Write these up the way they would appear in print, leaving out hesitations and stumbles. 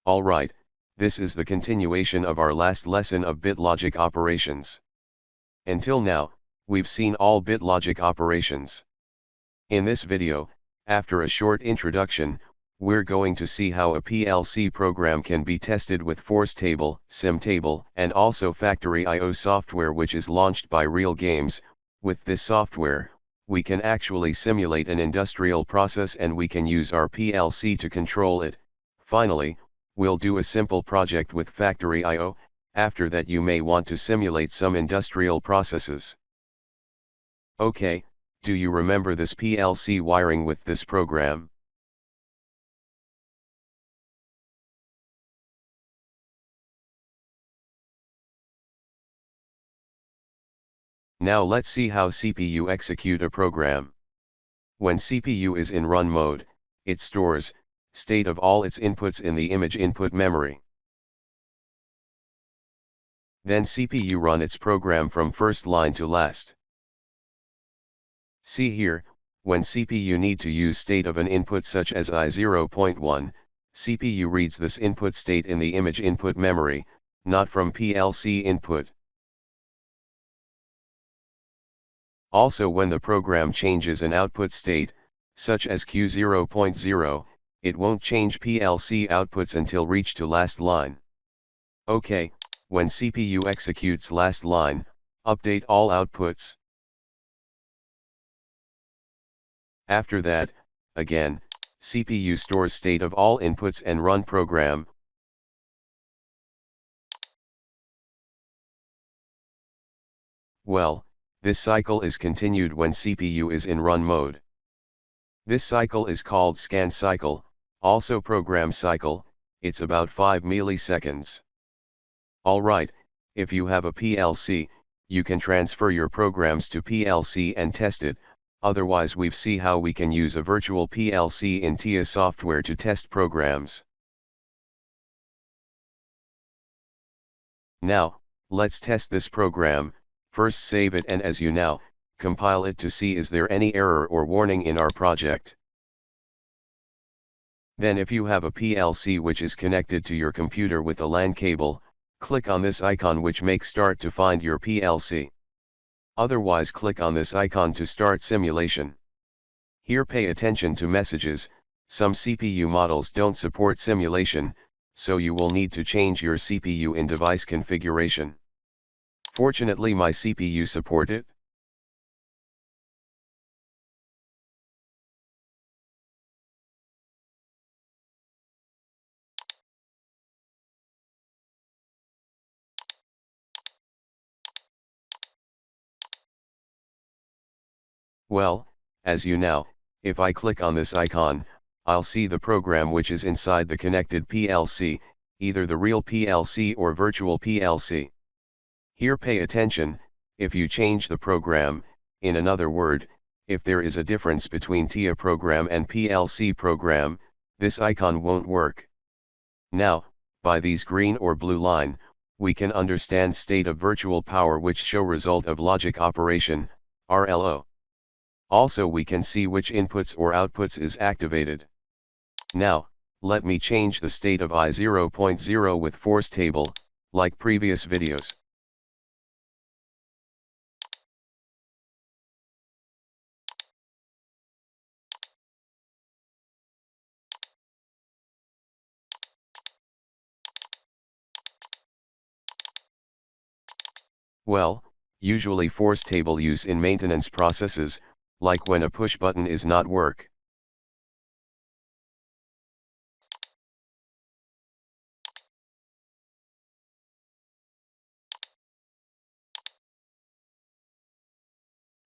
Alright, this is the continuation of our last lesson of bit logic operations. Until now, we've seen all bit logic operations. In this video, after a short introduction, we're going to see how a PLC program can be tested with force table, SIM table, and also factory I/O software which is launched by Real Games. With this software, we can actually simulate an industrial process and we can use our PLC to control it. Finally, we'll do a simple project with factory I/O. After that you may want to simulate some industrial processes. Okay, do you remember this PLC wiring with this program? Now let's see how CPU execute a program. When CPU is in run mode, it stores state of all its inputs in the image input memory. Then CPU run its program from first line to last. See here, when CPU need to use state of an input such as I0.1, CPU reads this input state in the image input memory, not from PLC input. Also when the program changes an output state, such as Q0.0, it won't change PLC outputs until reach to last line. Okay, when CPU executes last line, update all outputs. After that, again, CPU stores state of all inputs and run program. Well, this cycle is continued when CPU is in run mode. This cycle is called scan cycle, also program cycle. It's about 5 milliseconds. Alright, if you have a PLC, you can transfer your programs to PLC and test it. Otherwise we've see how we can use a virtual PLC in TIA software to test programs. Now, let's test this program. First save it and as you now, compile it to see is there any error or warning in our project. Then if you have a PLC which is connected to your computer with a LAN cable, click on this icon which makes start to find your PLC. Otherwise click on this icon to start simulation. Here pay attention to messages. Some CPU models don't support simulation, so you will need to change your CPU in device configuration. Fortunately my CPU support it. Well, as you now, if I click on this icon, I'll see the program which is inside the connected PLC, either the real PLC or virtual PLC. Here pay attention, if you change the program, in another word, if there is a difference between TIA program and PLC program, this icon won't work. Now, by these green or blue line, we can understand state of virtual power which show result of logic operation, RLO. Also we can see which inputs or outputs is activated. Now, let me change the state of I0.0 with force table, like previous videos. Well, usually force table use in maintenance processes, like when a push button is not work.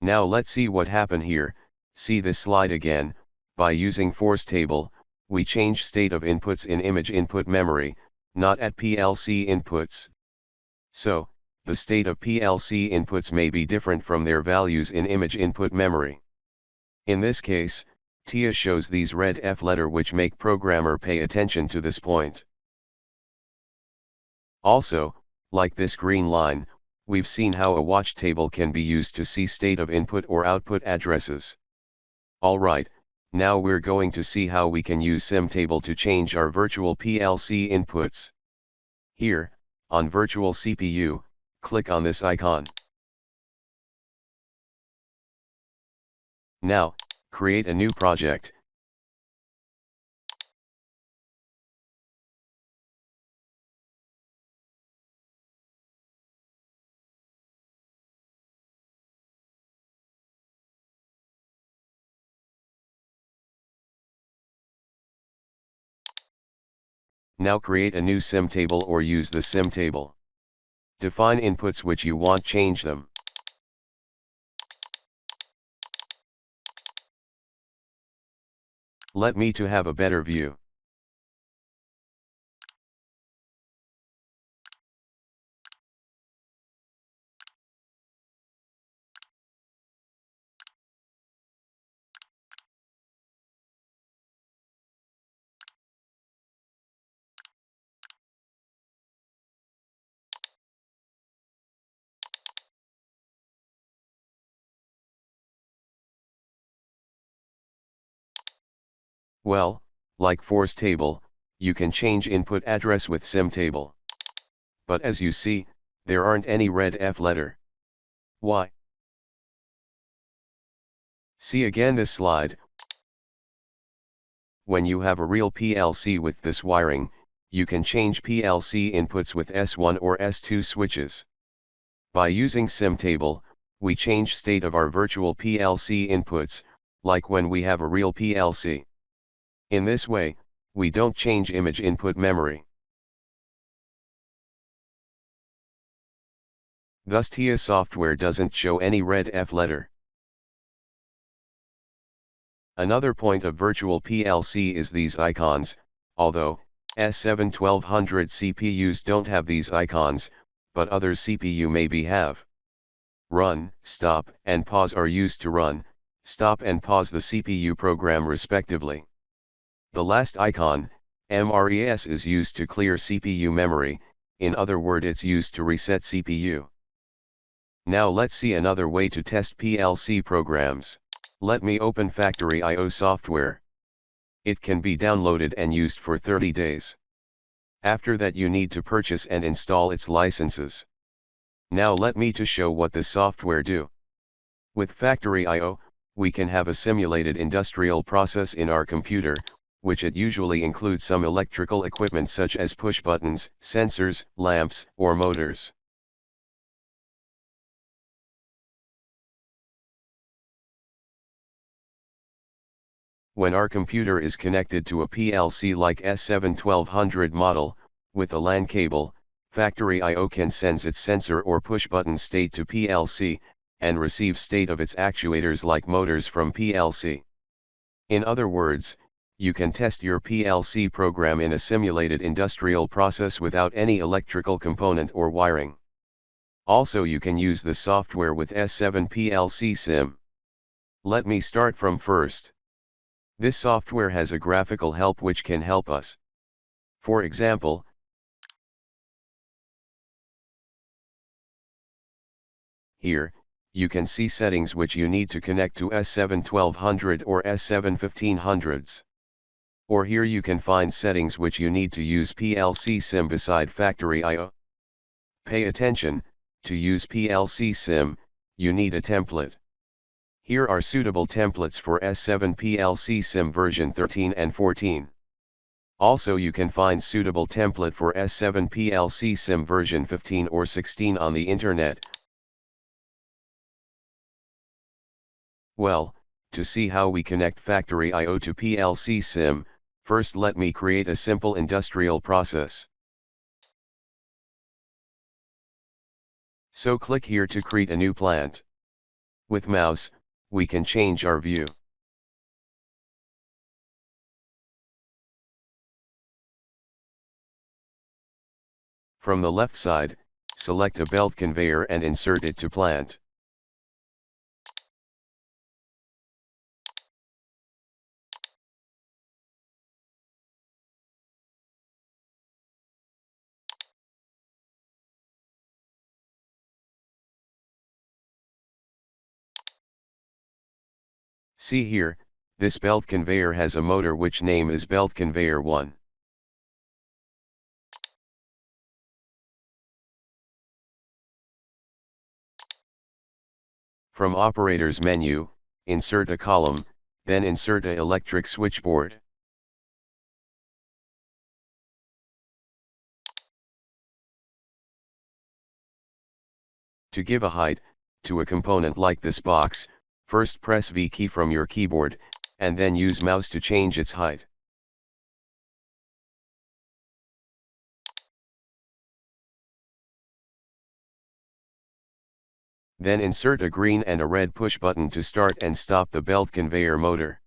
Now let's see what happened here. See this slide again. By using force table, we change state of inputs in image input memory, not at PLC inputs. So, the state of PLC inputs may be different from their values in image input memory. In this case, TIA shows these red F letter which make programmer pay attention to this point. Also, like this green line, we've seen how a watch table can be used to see state of input or output addresses. Alright, Now we're going to see how we can use SIM-table to change our virtual PLC inputs. Here, on Virtual CPU, click on this icon. Now, create a new project. Now create a new SIM table or use the SIM table. Define inputs which you want change them. Let me to have a better view. Well, like force table, you can change input address with SIM table. But as you see, there aren't any red F letter. Why? See again this slide. When you have a real PLC with this wiring, you can change PLC inputs with S1 or S2 switches. By using SIM table, we change state of our virtual PLC inputs, like when we have a real PLC. In this way, we don't change image input memory. Thus TIA software doesn't show any red F letter. Another point of virtual PLC is these icons, although S7-1200 CPUs don't have these icons, but other CPU maybe have. Run, stop, and pause are used to run, stop and pause the CPU program respectively. The last icon, MRES, is used to clear CPU memory, in other words it's used to reset CPU. Now let's see another way to test PLC programs. Let me open Factory IO software. It can be downloaded and used for 30 days. After that you need to purchase and install its licenses. Now let me to show what the software do. With Factory IO, we can have a simulated industrial process in our computer, which it usually includes some electrical equipment such as push buttons, sensors, lamps, or motors. When our computer is connected to a PLC like S7-1200 model, with a LAN cable, Factory IO can send its sensor or push button state to PLC, and receive state of its actuators like motors from PLC. In other words, you can test your PLC program in a simulated industrial process without any electrical component or wiring. Also you can use the software with S7 PLCSIM. Let me start from first. This software has a graphical help which can help us. For example, here, you can see settings which you need to connect to S7-1200 or S7-1500s. Or here you can find settings which you need to use PLCSIM beside Factory IO. Pay attention, to use PLCSIM, you need a template. Here are suitable templates for S7 PLCSIM version 13 and 14. Also you can find suitable template for S7 PLCSIM version 15 or 16 on the internet. Well, to see how we connect Factory IO to PLCSIM, first let me create a simple industrial process. So click here to create a new plant. With mouse, we can change our view. From the left side, select a belt conveyor and insert it to plant. See here, This belt conveyor has a motor which name is belt conveyor 1. From operators menu, insert a column, then insert a electric switchboard. To give a height to a component like this box, first press V key from your keyboard, and then use mouse to change its height. Then insert a green and a red push button to start and stop the belt conveyor motor.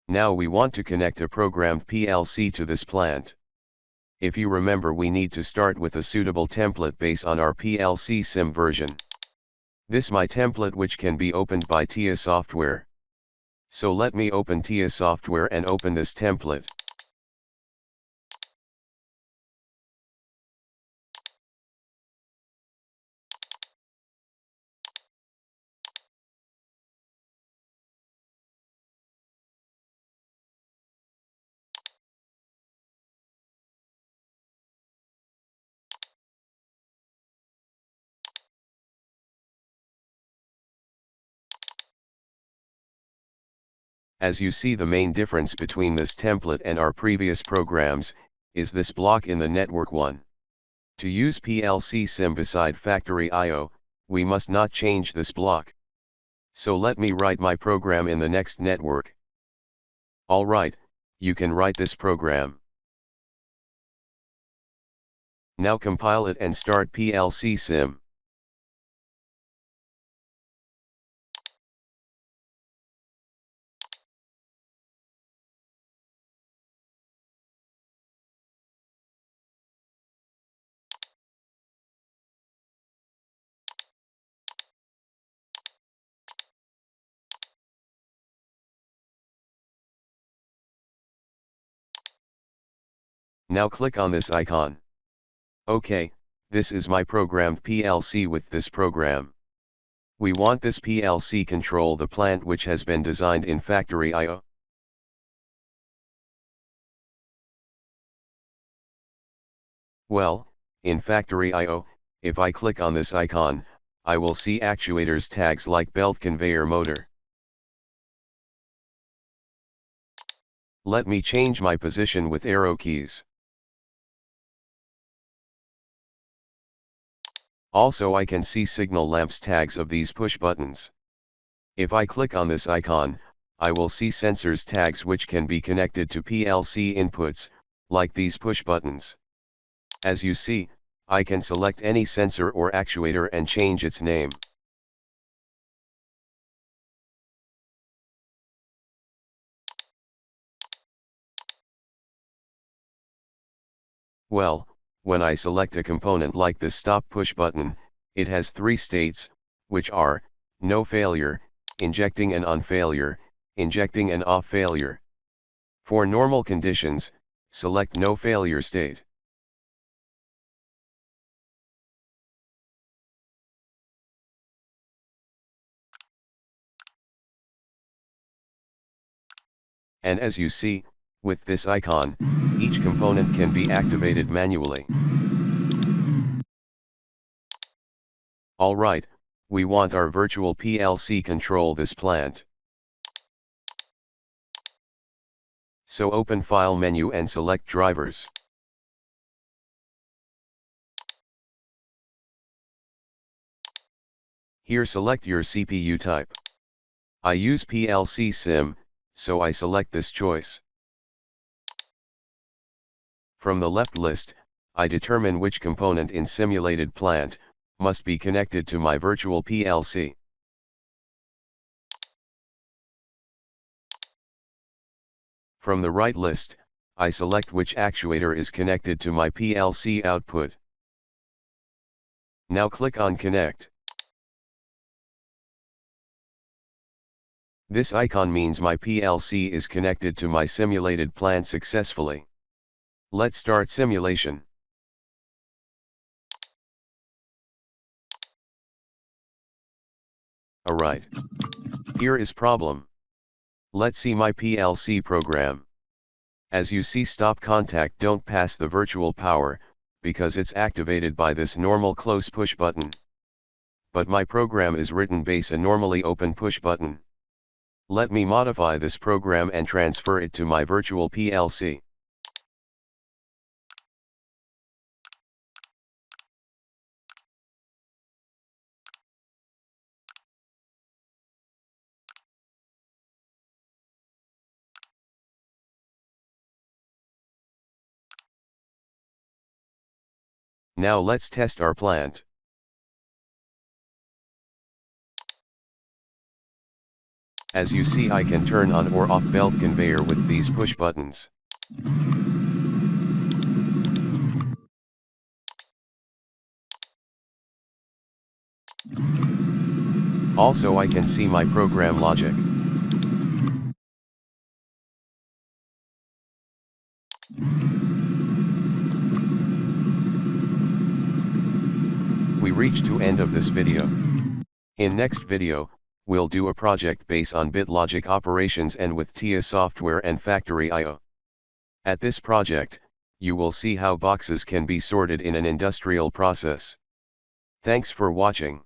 Now we want to connect a programmed PLC to this plant. If you remember, we need to start with a suitable template based on our PLCSIM version. This my template which can be opened by TIA software. So let me open TIA software and open this template. As you see, the main difference between this template and our previous programs is this block in the network one. To use PLCSIM beside factory I/O, we must not change this block. So let me write my program in the next network. Alright, you can write this program. Now compile it and start PLCSIM. Now click on this icon. OK, this is my programmed PLC. With this program, we want this PLC control the plant which has been designed in factory I/O. Well, in factory I/O, if I click on this icon, I will see actuators tags like belt conveyor motor. Let me change my position with arrow keys. Also, I can see signal lamps tags of these push buttons. If I click on this icon, I will see sensors tags which can be connected to PLC inputs, like these push buttons. As you see, I can select any sensor or actuator and change its name. Well, when I select a component like the stop push button, it has three states, which are no failure, injecting and on failure, injecting and off failure. For normal conditions, select no failure state. And as you see, with this icon, each component can be activated manually. Alright, we want our virtual PLC control this plant. So open File menu and select Drivers. Here select your CPU type. I use PLCSIM, so I select this choice. From the left list, I determine which component in simulated plant must be connected to my virtual PLC. From the right list, I select which actuator is connected to my PLC output. Now click on Connect. This icon means my PLC is connected to my simulated plant successfully. Let's start simulation. Alright. Here is problem. Let's see my PLC program. As you see, stop contact don't pass the virtual power, because it's activated by this normal close push button. But my program is written base a normally open push button. Let me modify this program and transfer it to my virtual PLC. Now let's test our plant. As you see, I can turn on or off belt conveyor with these push buttons. Also, I can see my program logic. We reached to end of this video. In next video, we'll do a project based on bit logic operations and with TIA software and factory I/O. At this project, you will see how boxes can be sorted in an industrial process. Thanks for watching.